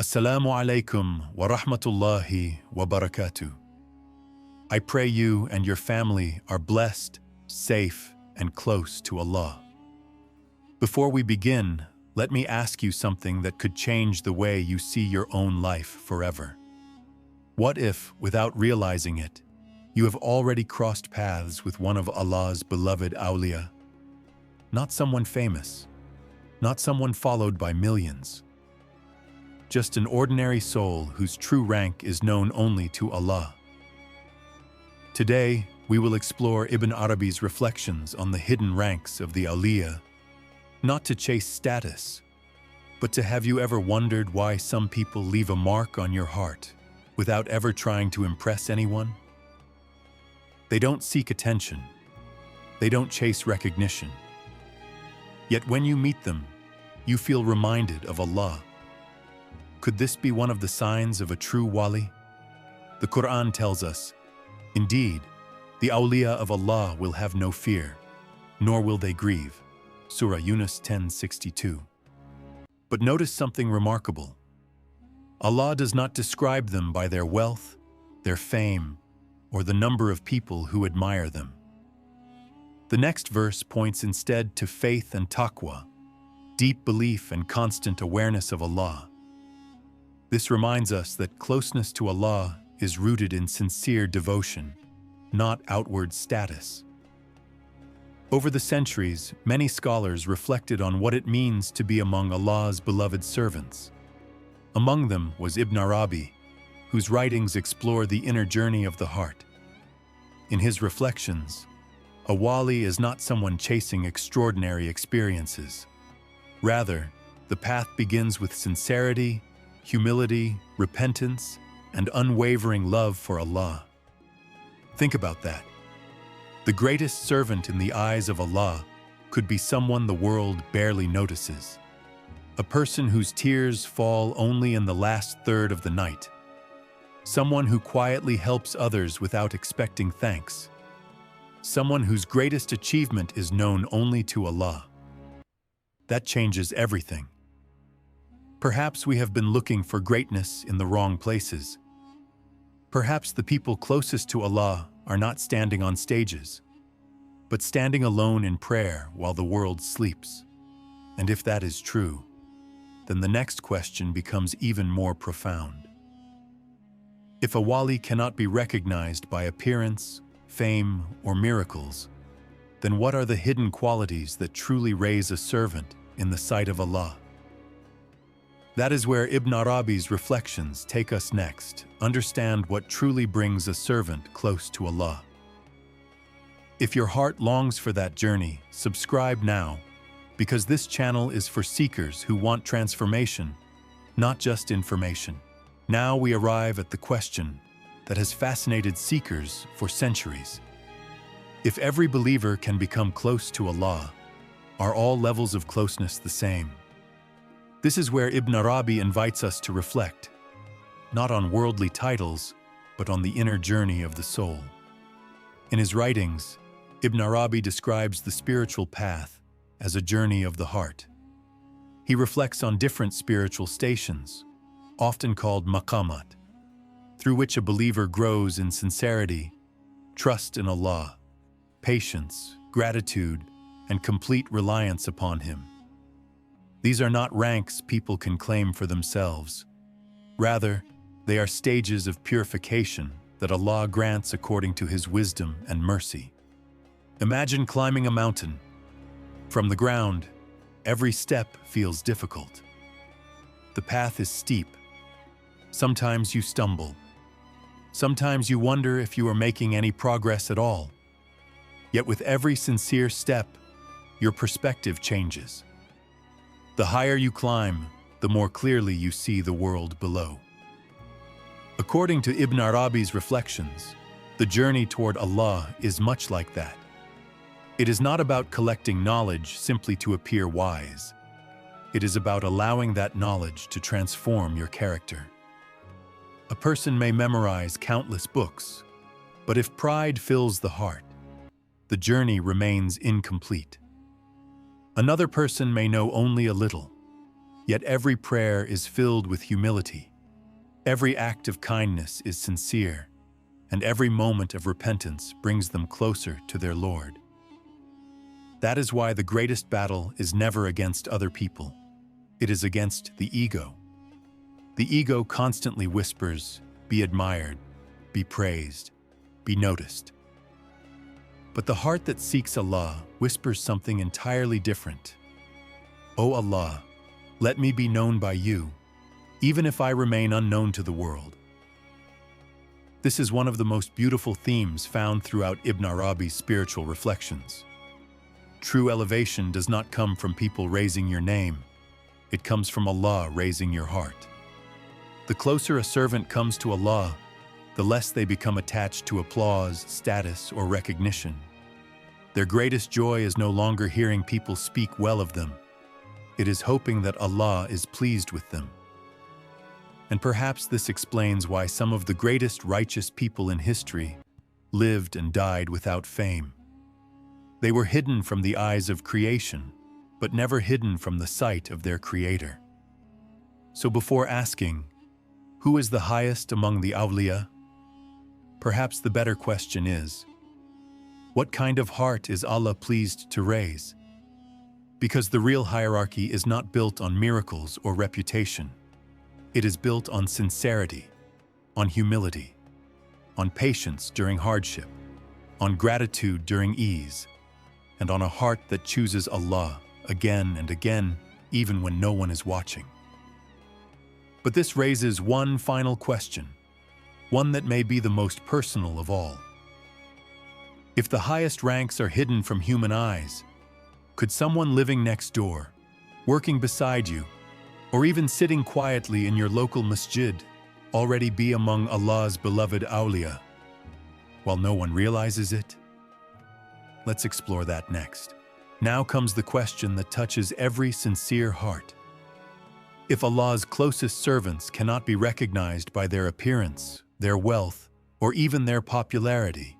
Assalamu alaikum wa rahmatullahi wa barakatuh. I pray you and your family are blessed, safe, and close to Allah. Before we begin, let me ask you something that could change the way you see your own life forever. What if, without realizing it, you have already crossed paths with one of Allah's beloved Awliya? Not someone famous, not someone followed by millions, just an ordinary soul whose true rank is known only to Allah. Today, we will explore Ibn Arabi's reflections on the hidden ranks of the Awliya, not to chase status, but to have you ever wondered why some people leave a mark on your heart without ever trying to impress anyone? They don't seek attention. They don't chase recognition. Yet when you meet them, you feel reminded of Allah. Could this be one of the signs of a true Wali? The Quran tells us, "Indeed, the Awliya of Allah will have no fear, nor will they grieve." Surah Yunus 10:62. But notice something remarkable. Allah does not describe them by their wealth, their fame, or the number of people who admire them. The next verse points instead to faith and taqwa, deep belief and constant awareness of Allah. This reminds us that closeness to Allah is rooted in sincere devotion, not outward status. Over the centuries, many scholars reflected on what it means to be among Allah's beloved servants. Among them was Ibn Arabi, whose writings explore the inner journey of the heart. In his reflections, a wali is not someone chasing extraordinary experiences. Rather, the path begins with sincerity, humility, repentance, and unwavering love for Allah. Think about that. The greatest servant in the eyes of Allah could be someone the world barely notices. A person whose tears fall only in the last third of the night. Someone who quietly helps others without expecting thanks. Someone whose greatest achievement is known only to Allah. That changes everything. Perhaps we have been looking for greatness in the wrong places. Perhaps the people closest to Allah are not standing on stages, but standing alone in prayer while the world sleeps. And if that is true, then the next question becomes even more profound. If a wali cannot be recognized by appearance, fame, or miracles, then what are the hidden qualities that truly raise a servant in the sight of Allah? That is where Ibn Arabi's reflections take us next. Understand what truly brings a servant close to Allah. If your heart longs for that journey, subscribe now, because this channel is for seekers who want transformation, not just information. Now we arrive at the question that has fascinated seekers for centuries. If every believer can become close to Allah, are all levels of closeness the same? This is where Ibn Arabi invites us to reflect, not on worldly titles, but on the inner journey of the soul. In his writings, Ibn Arabi describes the spiritual path as a journey of the heart. He reflects on different spiritual stations, often called maqamat, through which a believer grows in sincerity, trust in Allah, patience, gratitude, and complete reliance upon Him. These are not ranks people can claim for themselves. Rather, they are stages of purification that Allah grants according to His wisdom and mercy. Imagine climbing a mountain. From the ground, every step feels difficult. The path is steep. Sometimes you stumble. Sometimes you wonder if you are making any progress at all. Yet with every sincere step, your perspective changes. The higher you climb, the more clearly you see the world below. According to Ibn Arabi's reflections, the journey toward Allah is much like that. It is not about collecting knowledge simply to appear wise. It is about allowing that knowledge to transform your character. A person may memorize countless books, but if pride fills the heart, the journey remains incomplete. Another person may know only a little, Yet every prayer is filled with humility. Every act of kindness is sincere, and every moment of repentance brings them closer to their Lord. That is why the greatest battle is never against other people. It is against the ego. The ego constantly whispers, "Be admired, be praised, be noticed." But the heart that seeks Allah whispers something entirely different. "O Allah, let me be known by you, even if I remain unknown to the world." This is one of the most beautiful themes found throughout Ibn Arabi's spiritual reflections. True elevation does not come from people raising your name. It comes from Allah raising your heart. The closer a servant comes to Allah, the less they become attached to applause, status, or recognition. Their greatest joy is no longer hearing people speak well of them. It is hoping that Allah is pleased with them. And perhaps this explains why some of the greatest righteous people in history lived and died without fame. They were hidden from the eyes of creation, but never hidden from the sight of their Creator. So before asking, who is the highest among the Awliya? Perhaps the better question is, what kind of heart is Allah pleased to raise? Because the real hierarchy is not built on miracles or reputation. It is built on sincerity, on humility, on patience during hardship, on gratitude during ease, and on a heart that chooses Allah again and again, even when no one is watching. But this raises one final question, one that may be the most personal of all. If the highest ranks are hidden from human eyes, could someone living next door, working beside you, or even sitting quietly in your local masjid already be among Allah's beloved Awliya, while no one realizes it? Let's explore that next. Now comes the question that touches every sincere heart. If Allah's closest servants cannot be recognized by their appearance, their wealth, or even their popularity,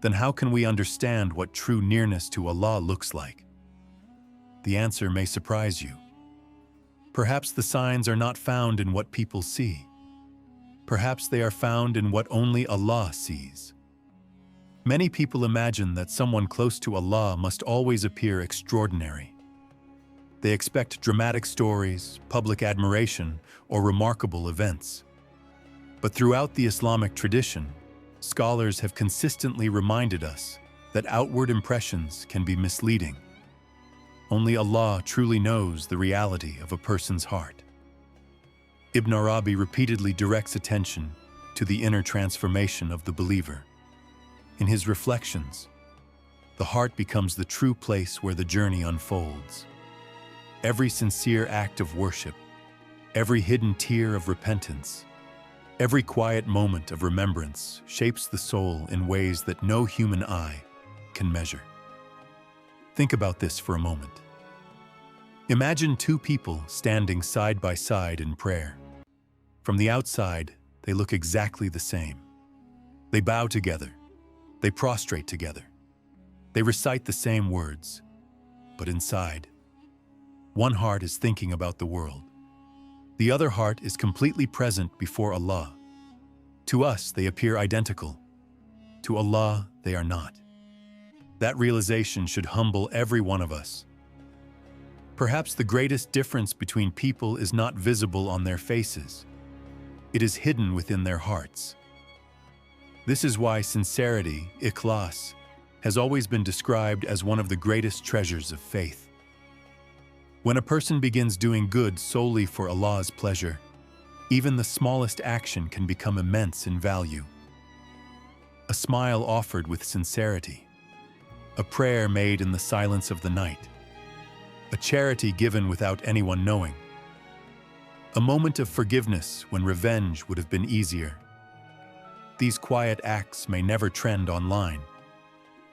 then how can we understand what true nearness to Allah looks like? The answer may surprise you. Perhaps the signs are not found in what people see. Perhaps they are found in what only Allah sees. Many people imagine that someone close to Allah must always appear extraordinary. They expect dramatic stories, public admiration, or remarkable events. But throughout the Islamic tradition, scholars have consistently reminded us that outward impressions can be misleading. Only Allah truly knows the reality of a person's heart. Ibn Arabi repeatedly directs attention to the inner transformation of the believer. In his reflections, the heart becomes the true place where the journey unfolds. Every sincere act of worship, every hidden tear of repentance, every quiet moment of remembrance shapes the soul in ways that no human eye can measure. Think about this for a moment. Imagine two people standing side by side in prayer. From the outside, they look exactly the same. They bow together. They prostrate together. They recite the same words. But inside, one heart is thinking about the world. The other heart is completely present before Allah. To us, they appear identical. To Allah, they are not. That realization should humble every one of us. Perhaps the greatest difference between people is not visible on their faces. It is hidden within their hearts. This is why sincerity, ikhlas, has always been described as one of the greatest treasures of faith. When a person begins doing good solely for Allah's pleasure, even the smallest action can become immense in value. A smile offered with sincerity, a prayer made in the silence of the night, a charity given without anyone knowing, a moment of forgiveness when revenge would have been easier. These quiet acts may never trend online.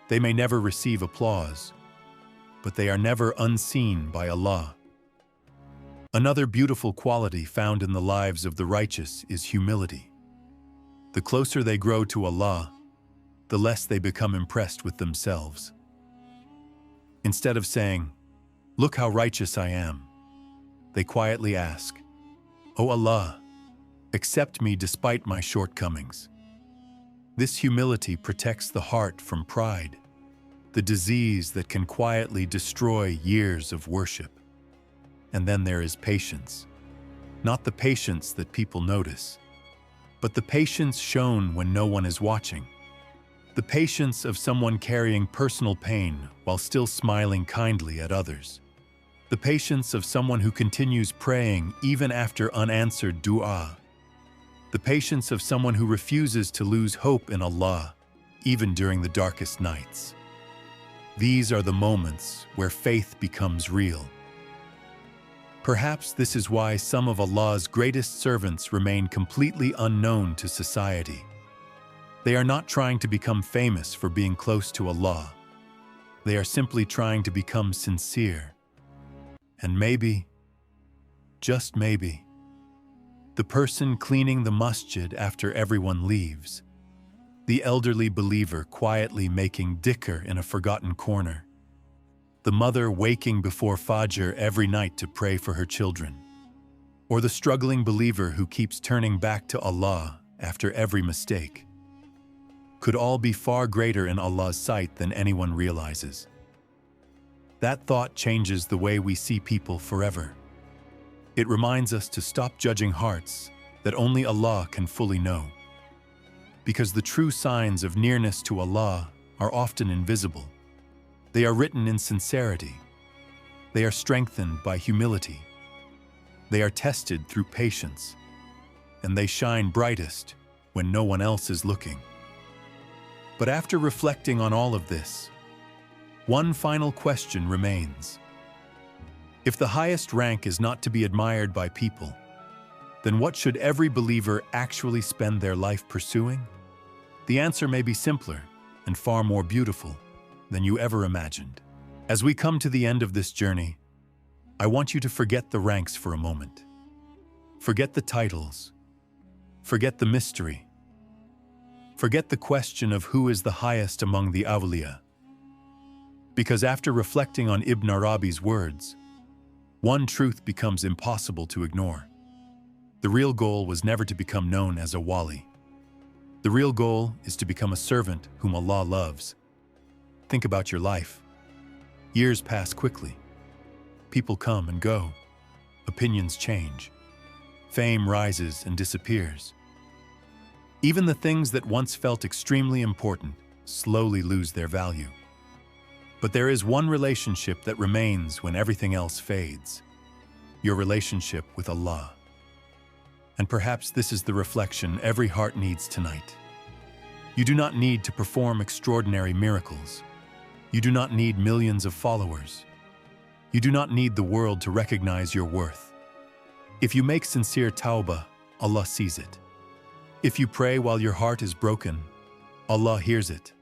They may never receive applause, but they are never unseen by Allah. Another beautiful quality found in the lives of the righteous is humility. The closer they grow to Allah, the less they become impressed with themselves. Instead of saying, "Look how righteous I am," they quietly ask, "O Allah, accept me despite my shortcomings." This humility protects the heart from pride, the disease that can quietly destroy years of worship. And then there is patience. Not the patience that people notice, but the patience shown when no one is watching. The patience of someone carrying personal pain while still smiling kindly at others. The patience of someone who continues praying even after unanswered dua. The patience of someone who refuses to lose hope in Allah, even during the darkest nights. These are the moments where faith becomes real. Perhaps this is why some of Allah's greatest servants remain completely unknown to society. They are not trying to become famous for being close to Allah. They are simply trying to become sincere. And maybe, just maybe, the person cleaning the masjid after everyone leaves, the elderly believer quietly making dhikr in a forgotten corner, the mother waking before Fajr every night to pray for her children, or the struggling believer who keeps turning back to Allah after every mistake, could all be far greater in Allah's sight than anyone realizes. That thought changes the way we see people forever. It reminds us to stop judging hearts that only Allah can fully know. Because the true signs of nearness to Allah are often invisible. They are written in sincerity. They are strengthened by humility. They are tested through patience. And they shine brightest when no one else is looking. But after reflecting on all of this, one final question remains. If the highest rank is not to be admired by people, then what should every believer actually spend their life pursuing? The answer may be simpler and far more beautiful than you ever imagined. As we come to the end of this journey, I want you to forget the ranks for a moment. Forget the titles. Forget the mystery. Forget the question of who is the highest among the Awliya. Because after reflecting on Ibn Arabi's words, one truth becomes impossible to ignore. The real goal was never to become known as a Wali. The real goal is to become a servant whom Allah loves. Think about your life. Years pass quickly. People come and go. Opinions change. Fame rises and disappears. Even the things that once felt extremely important slowly lose their value. But there is one relationship that remains when everything else fades. Your relationship with Allah. And perhaps this is the reflection every heart needs tonight. You do not need to perform extraordinary miracles. You do not need millions of followers. You do not need the world to recognize your worth. If you make sincere tawbah, Allah sees it. If you pray while your heart is broken, Allah hears it.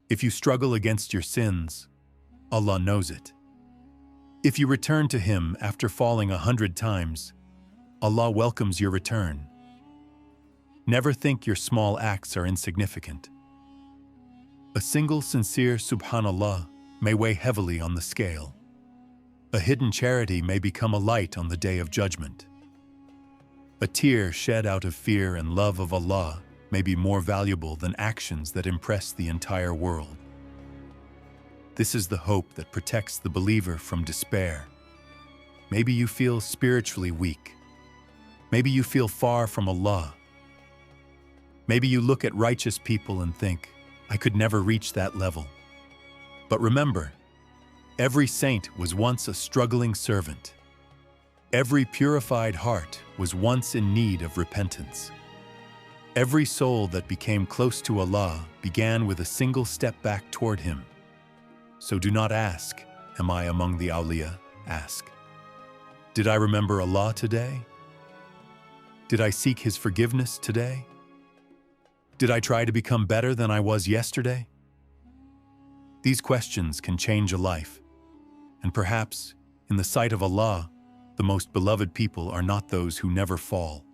If you struggle against your sins, Allah knows it. If you return to Him after falling 100 times, Allah welcomes your return. Never think your small acts are insignificant. A single sincere Subhanallah may weigh heavily on the scale. A hidden charity may become a light on the day of judgment. A tear shed out of fear and love of Allah may be more valuable than actions that impress the entire world. This is the hope that protects the believer from despair. Maybe you feel spiritually weak. Maybe you feel far from Allah. Maybe you look at righteous people and think, I could never reach that level. But remember, every saint was once a struggling servant. Every purified heart was once in need of repentance. Every soul that became close to Allah began with a single step back toward Him. So do not ask, am I among the Awliya? Ask, did I remember Allah today? Did I seek His forgiveness today? Did I try to become better than I was yesterday? These questions can change a life. And perhaps, in the sight of Allah, the most beloved people are not those who never fall,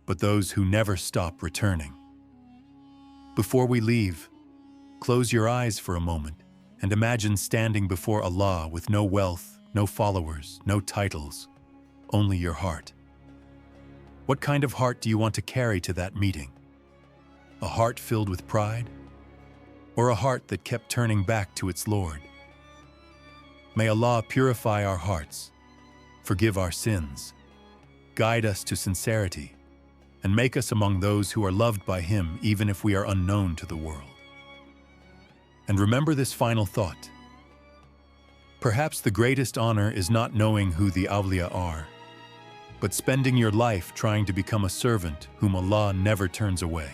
but those who never stop returning. Before we leave, close your eyes for a moment and imagine standing before Allah with no wealth, no followers, no titles, only your heart. What kind of heart do you want to carry to that meeting? A heart filled with pride? Or a heart that kept turning back to its Lord? May Allah purify our hearts, forgive our sins, guide us to sincerity, and make us among those who are loved by Him even if we are unknown to the world. And remember this final thought. Perhaps the greatest honor is not knowing who the Awliya are, but spending your life trying to become a servant whom Allah never turns away.